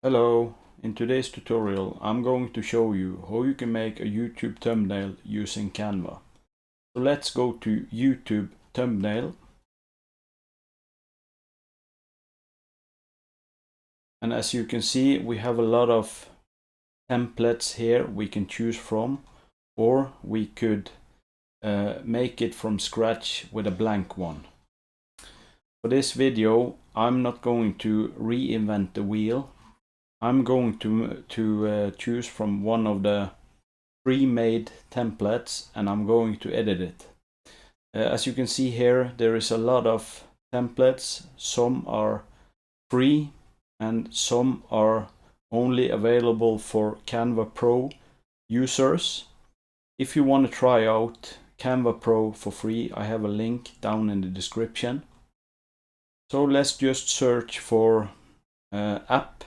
Hello, in today's tutorial I'm going to show you how you can make a YouTube thumbnail using Canva. So let's go to YouTube thumbnail. And as you can see, we have a lot of templates here we can choose from, or we could make it from scratch with a blank one. For this video, I'm not going to reinvent the wheel. I'm going to choose from one of the pre-made templates and I'm going to edit it. As you can see here, there is a lot of templates. Some are free and some are only available for Canva Pro users. If you want to try out Canva Pro for free, I have a link down in the description. So let's just search for app,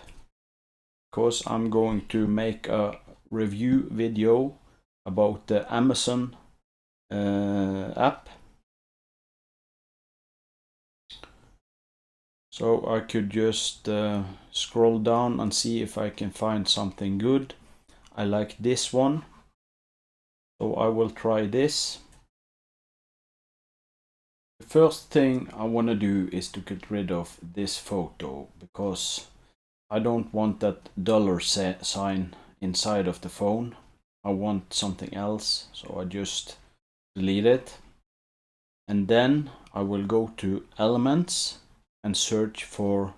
because I'm going to make a review video about the Amazon app. So I could just scroll down and see if I can find something good. I like this one, so I will try this. The first thing I want to do is to get rid of this photo, because I don't want that dollar sign inside of the phone. I want something else, so I just delete it. And then I will go to Elements and search for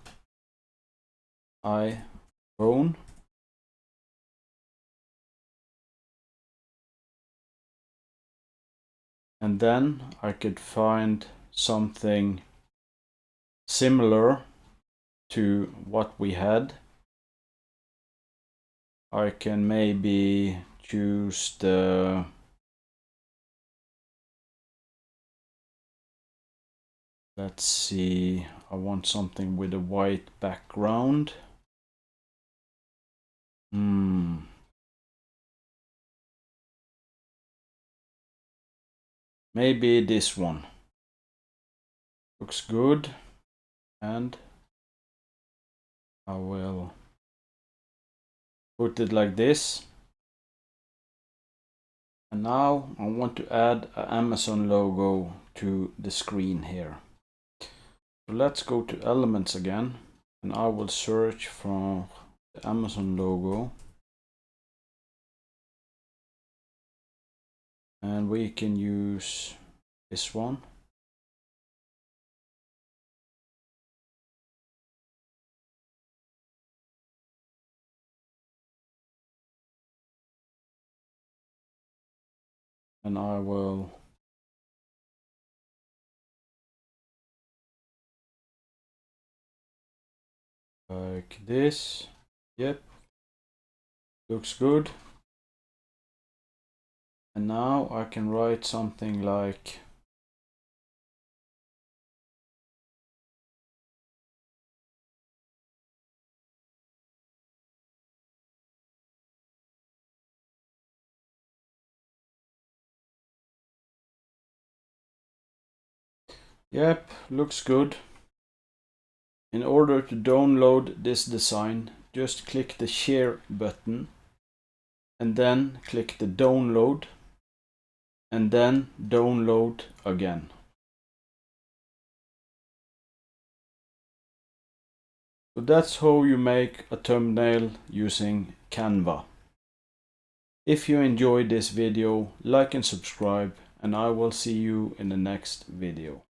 iPhone. And then I could find something similar to what we had. I can maybe choose the let's see, I want something with a white background. Maybe this one looks good, and I will put it like this. And now I want to add an Amazon logo to the screen here. So let's go to Elements again, and I will search for the Amazon logo. And we can use this one. And I will like this. Yep, looks good. And now I can write something like yep, looks good. In order to download this design, just click the share button and then click the download and then download again. So that's how you make a thumbnail using Canva. If you enjoyed this video, like and subscribe, and I will see you in the next video.